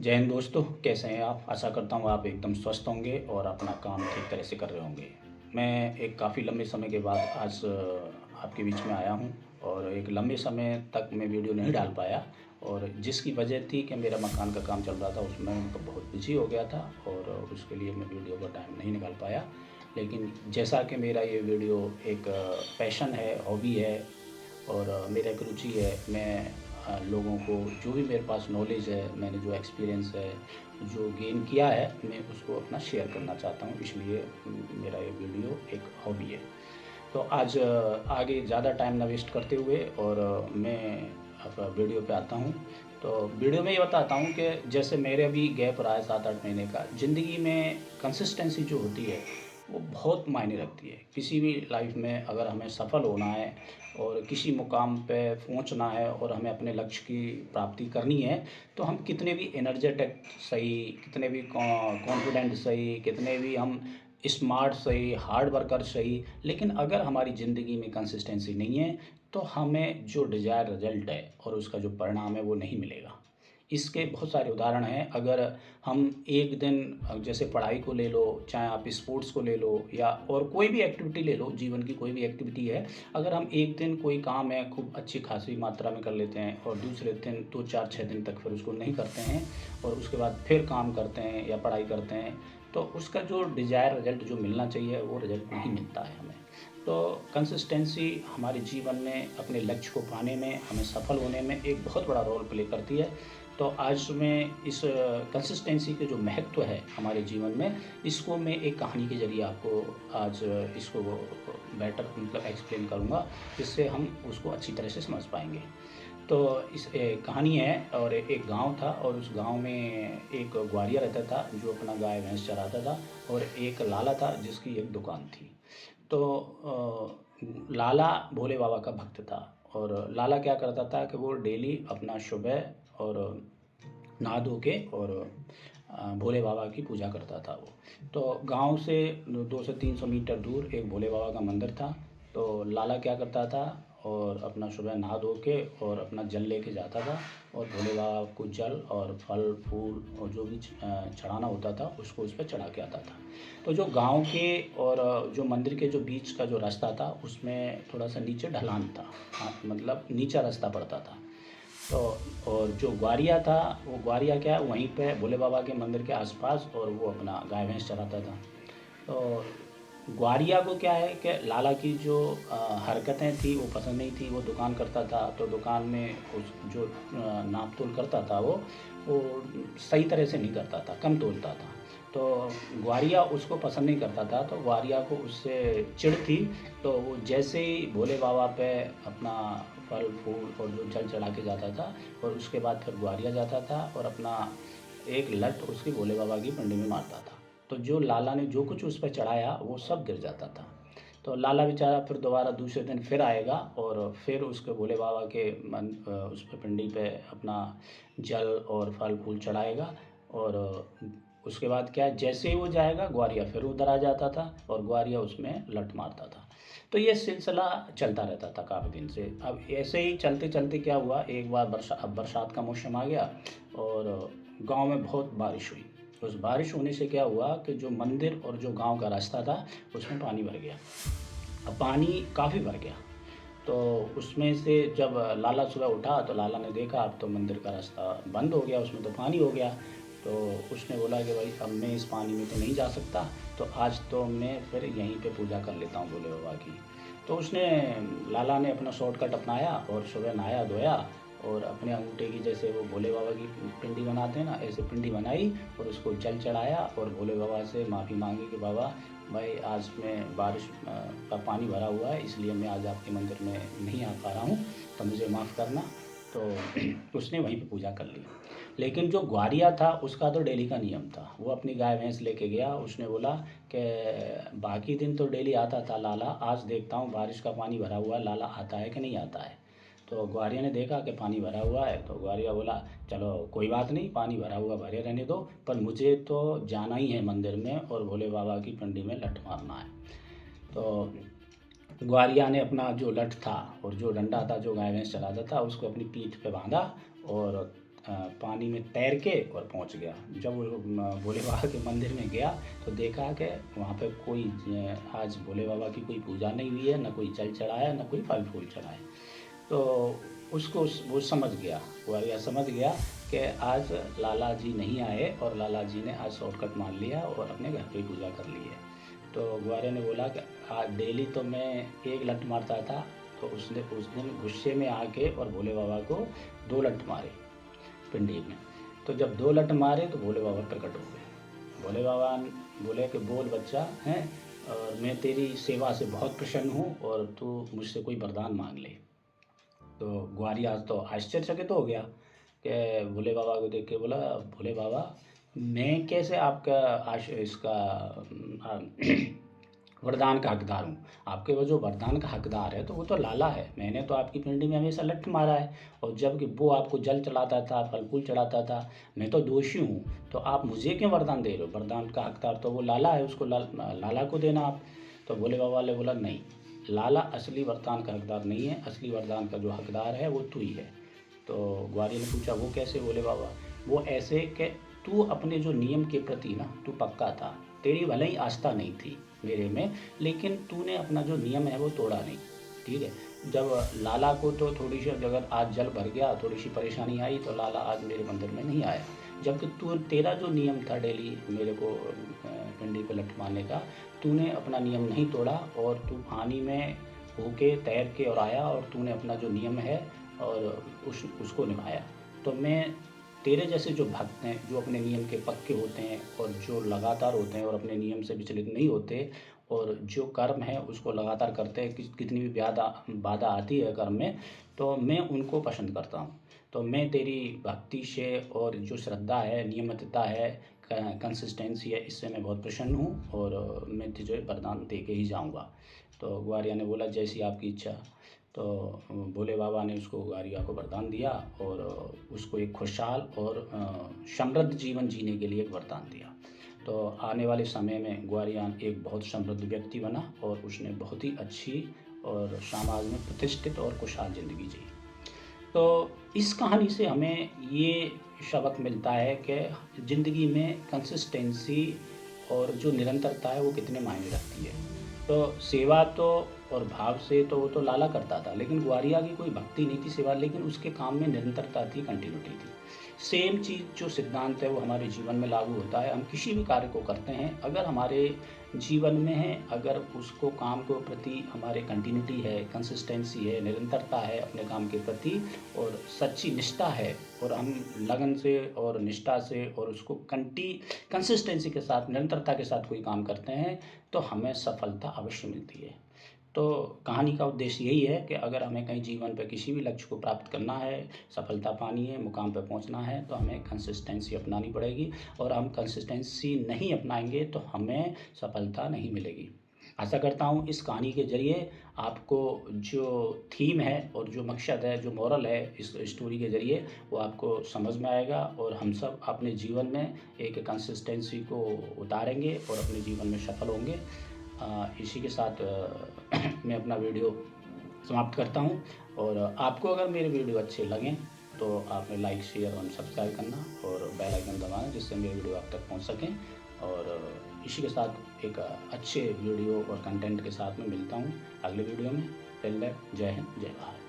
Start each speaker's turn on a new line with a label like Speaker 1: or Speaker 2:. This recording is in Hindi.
Speaker 1: जय हिंद दोस्तों, कैसे हैं आप। आशा करता हूँ आप एकदम स्वस्थ होंगे और अपना काम ठीक तरह से कर रहे होंगे। मैं एक काफ़ी लंबे समय के बाद आज आपके बीच में आया हूँ और एक लंबे समय तक मैं वीडियो नहीं डाल पाया, और जिसकी वजह थी कि मेरा मकान का काम चल रहा था, उसमें मैं तो बहुत बिजी हो गया था और उसके लिए मैं वीडियो का टाइम नहीं निकाल पाया। लेकिन जैसा कि मेरा ये वीडियो एक पैशन है, हॉबी है और मेरा एक रुचि है, मैं लोगों को जो भी मेरे पास नॉलेज है, मैंने जो एक्सपीरियंस है, जो गेन किया है, मैं उसको अपना शेयर करना चाहता हूँ। इसलिए मेरा ये वीडियो एक हॉबी है। तो आज आगे ज़्यादा टाइम ना वेस्ट करते हुए और मैं अब वीडियो पे आता हूँ। तो वीडियो में ये बताता हूँ कि जैसे मेरे अभी गैप रहा है 7-8 महीने का, ज़िंदगी में कंसिस्टेंसी जो होती है वो बहुत मायने रखती है। किसी भी लाइफ में अगर हमें सफल होना है और किसी मुकाम पे पहुंचना है और हमें अपने लक्ष्य की प्राप्ति करनी है, तो हम कितने भी एनर्जेटिक सही, कितने भी कॉन्फिडेंट सही, कितने भी हम स्मार्ट सही, हार्ड वर्कर सही, लेकिन अगर हमारी ज़िंदगी में कंसिस्टेंसी नहीं है तो हमें जो डिज़ायर रिजल्ट है और उसका जो परिणाम है वो नहीं मिलेगा। इसके बहुत सारे उदाहरण हैं। अगर हम एक दिन जैसे पढ़ाई को ले लो, चाहे आप स्पोर्ट्स को ले लो या और कोई भी एक्टिविटी ले लो, जीवन की कोई भी एक्टिविटी है, अगर हम एक दिन कोई काम है खूब अच्छी खासी मात्रा में कर लेते हैं और दूसरे दिन 2 4 6 दिन तक फिर उसको नहीं करते हैं और उसके बाद फिर काम करते हैं या पढ़ाई करते हैं, तो उसका जो डिज़ायर रिजल्ट जो मिलना चाहिए वो रिजल्ट नहीं मिलता है हमें। तो कंसिस्टेंसी हमारे जीवन में अपने लक्ष्य को पाने में, हमें सफल होने में एक बहुत बड़ा रोल प्ले करती है। तो आज मैं इस कंसिस्टेंसी के जो महत्व है हमारे जीवन में, इसको मैं एक कहानी के ज़रिए आपको आज इसको बेटर मतलब एक्सप्लेन करूँगा, जिससे हम उसको अच्छी तरह से समझ पाएँगे। तो इस कहानी है और एक गांव था और उस गांव में एक ग्वारिया रहता था जो अपना गाय भैंस चराता था, और एक लाला था जिसकी एक दुकान थी। तो लाला भोले बाबा का भक्त था और लाला क्या करता था कि वो डेली अपना सुबह और नहा धो के और भोले बाबा की पूजा करता था वो। तो गांव से 200 से 300 मीटर दूर एक भोले बाबा का मंदिर था। तो लाला क्या करता था और अपना सुबह नहा धो के और अपना जल लेके जाता था और भोले बाबा को जल और फल फूल और जो भी चढ़ाना होता था उसको उस पर चढ़ा के आता था। तो जो गांव के और जो मंदिर के जो बीच का जो रास्ता था उसमें थोड़ा सा नीचे ढलान था, हाँ, मतलब नीचा रास्ता पड़ता था। तो और जो ग्वारिया था, वो ग्वारिया क्या वहीं पे भोले बाबा के मंदिर के आसपास और वो अपना गाय भैंस चराता था। तो ग्वारिया को क्या है कि लाला की जो हरकतें थी वो पसंद नहीं थी। वो दुकान करता था तो दुकान में उस जो नाप तोल करता था वो सही तरह से नहीं करता था, कम तोलता था। तो ग्वारिया उसको पसंद नहीं करता था, तो ग्वारिया को उससे चिढ़ थी। तो वो जैसे ही भोले बाबा पे अपना फल फूल और जो जल चढ़ा के जाता था और उसके बाद फिर ग्वारिया जाता था और अपना एक लट उसकी भोले बाबा की पिंडी में मारता था। तो जो लाला ने जो कुछ उस पर चढ़ाया वो सब गिर जाता था। तो लाला बेचारा फिर दोबारा दूसरे दिन फिर आएगा और फिर उसके भोले बाबा के उस पे पिंडी पे अपना जल और फल फूल चढ़ाएगा। और उसके बाद क्या है, जैसे ही वो जाएगा ग्वारिया फिर उधर आ जाता था और ग्वारिया उसमें लट मारता था। तो ये सिलसिला चलता रहता था काफ़ी दिन से। अब ऐसे ही चलते चलते क्या हुआ, एक बार अब बरसात का मौसम आ गया और गांव में बहुत बारिश हुई। उस बारिश होने से क्या हुआ कि जो मंदिर और जो गांव का रास्ता था उसमें पानी भर गया। अब पानी काफ़ी भर गया। तो उसमें से जब लाला सुबह उठा तो लाला ने देखा अब तो मंदिर का रास्ता बंद हो गया, उसमें तो पानी हो गया। तो उसने बोला कि भाई अब मैं इस पानी में तो नहीं जा सकता, तो आज तो मैं फिर यहीं पे पूजा कर लेता हूँ भोले बाबा की। तो उसने लाला ने अपना शॉर्टकट अपनाया और सुबह नहाया धोया और अपने अंगूठे की, जैसे वो भोले बाबा की पिंडी बनाते हैं ना, ऐसे पिंडी बनाई और उसको जल चढ़ाया और भोले बाबा से माफ़ी मांगी कि बाबा भाई आज मैं बारिश का पानी भरा हुआ है इसलिए मैं आज आपके मंदिर में नहीं आ पा रहा हूँ, तो मुझे माफ़ करना। तो उसने वहीं पे पूजा कर ली। लेकिन जो ग्वारिया था उसका तो डेली का नियम था, वो अपनी गाय भैंस लेके गया। उसने बोला कि बाकी दिन तो डेली आता था लाला, आज देखता हूँ बारिश का पानी भरा हुआ है, लाला आता है कि नहीं आता है। तो ग्वारिया ने देखा कि पानी भरा हुआ है, तो ग्वारिया बोला चलो कोई बात नहीं, पानी भरा हुआ भरे रहने दो, पर मुझे तो जाना ही है मंदिर में और भोले बाबा की पिंडी में लठ मारना है। तो ग्वारिया ने अपना जो लठ था और जो डंडा था जो गाय भैंस चलाता था उसको अपनी पीठ पे बांधा और पानी में तैर के और पहुंच गया। जब वो भोले बाबा के मंदिर में गया तो देखा कि वहाँ पे कोई आज भोले बाबा की कोई पूजा नहीं हुई है, ना कोई जल चढ़ाया, ना कोई फल फूल चढ़ाए। तो उसको वो समझ गया, ग्वारिया समझ गया कि आज लाला जी नहीं आए और लाला जी ने आज शॉर्टकट मार लिया और अपने घर पे ही पूजा कर ली है। तो ग्वारिया ने बोला कि आज डेली तो मैं एक लठ मारता था, तो उसने उस दिन गुस्से में आके और भोले बाबा को 2 लठ मारे पिंडी में। तो जब 2 लठ मारे तो भोले बाबा प्रकट हो गए। भोले बाबा बोले कि बोल बच्चा हैं, और मैं तेरी सेवा से बहुत प्रसन्न हूँ और तू मुझसे कोई वरदान मांग ले। तो ग्वारिया तो आश्चर्यचकित हो गया कि भोले बाबा को देख के बोला, भोले बाबा मैं कैसे आपका इसका वरदान का हकदार हूँ। आपके वो जो वरदान का हकदार है तो वो तो लाला है। मैंने तो आपकी पिंडी में हमेशा लठ मारा है, और जबकि वो आपको जल चढ़ाता था, फल फूल चढ़ाता था। मैं तो दोषी हूँ, तो आप मुझे क्यों वरदान दे रहे हो? वरदान का हकदार तो वो लाला है, उसको लाला को देना आप। तो भोले बाबा ने बोला नहीं, लाला असली वरदान का हकदार नहीं है, असली वरदान का जो हकदार है वो तू ही है। तो ग्वारिया ने पूछा वो कैसे? भोले बाबा वो ऐसे कि तू अपने जो नियम के प्रति ना तू पक्का था, तेरी भले ही आस्था नहीं थी मेरे में, लेकिन तूने अपना जो नियम है वो तोड़ा नहीं। ठीक है, जब लाला को तो थोड़ी सी अगर आज जल भर गया, थोड़ी सी परेशानी आई, तो लाला आज मेरे मंदिर में नहीं आया। जबकि तू तेरा जो नियम था डेली मेरे को पिंडी पे लठ मारने का, तूने अपना नियम नहीं तोड़ा और तू पानी में होके तैर के और आया, और तूने अपना जो नियम है और उसको निभाया। तो मैं तेरे जैसे जो भक्त हैं, जो अपने नियम के पक्के होते हैं और जो लगातार होते हैं और अपने नियम से विचलित नहीं होते, और जो कर्म है उसको लगातार करते हैं, कितनी भी बाधा आती है कर्म में, तो मैं उनको पसंद करता हूँ। तो मैं तेरी भक्ति से और जो श्रद्धा है, नियमितता है, कंसिस्टेंसी है, इससे मैं बहुत प्रसन्न हूँ और मैं तुझे वरदान दे के ही जाऊँगा। तो ग्वारिया ने बोला जैसी आपकी इच्छा। तो भोले बाबा ने उसको ग्वारिया को वरदान दिया और उसको एक खुशहाल और समृद्ध जीवन जीने के लिए एक वरदान दिया। तो आने वाले समय में ग्वारिया एक बहुत समृद्ध व्यक्ति बना और उसने बहुत ही अच्छी और समाज में प्रतिष्ठित और खुशहाल ज़िंदगी जी। तो इस कहानी से हमें ये सबक मिलता है कि ज़िंदगी में कंसिस्टेंसी और जो निरंतरता है वो कितने मायने रखती है। तो सेवा तो और भाव से तो वो तो लाला करता था, लेकिन ग्वारिया की कोई भक्ति नहीं थी सेवा, लेकिन उसके काम में निरंतरता थी, कंटिन्यूटी थी। सेम चीज़ जो सिद्धांत है वो हमारे जीवन में लागू होता है। हम किसी भी कार्य को करते हैं, अगर हमारे जीवन में है, अगर उसको काम के प्रति हमारे कंटिन्यूटी है, कंसिस्टेंसी है, निरंतरता है अपने काम के प्रति, और सच्ची निष्ठा है, और हम लगन से और निष्ठा से और उसको कंसिस्टेंसी के साथ, निरंतरता के साथ कोई काम करते हैं, तो हमें सफलता अवश्य मिलती है। तो कहानी का उद्देश्य यही है कि अगर हमें कहीं जीवन पे किसी भी लक्ष्य को प्राप्त करना है, सफलता पानी है, मुकाम पे पहुंचना है, तो हमें कंसिस्टेंसी अपनानी पड़ेगी, और हम कंसिस्टेंसी नहीं अपनाएंगे तो हमें सफलता नहीं मिलेगी। आशा करता हूँ इस कहानी के ज़रिए आपको जो थीम है और जो मकसद है, जो मोरल है इस स्टोरी के ज़रिए, वो आपको समझ में आएगा, और हम सब अपने जीवन में एक कंसिस्टेंसी को उतारेंगे और अपने जीवन में सफल होंगे। इसी के साथ मैं अपना वीडियो समाप्त करता हूँ, और आपको अगर मेरे वीडियो अच्छे लगें तो आपने लाइक, शेयर और सब्सक्राइब करना और बेल आइकन दबाना, जिससे मेरे वीडियो आप तक पहुँच सकें। और इसी के साथ एक अच्छे वीडियो और कंटेंट के साथ में मिलता हूँ अगले वीडियो में। जय हिंद, जय भारत।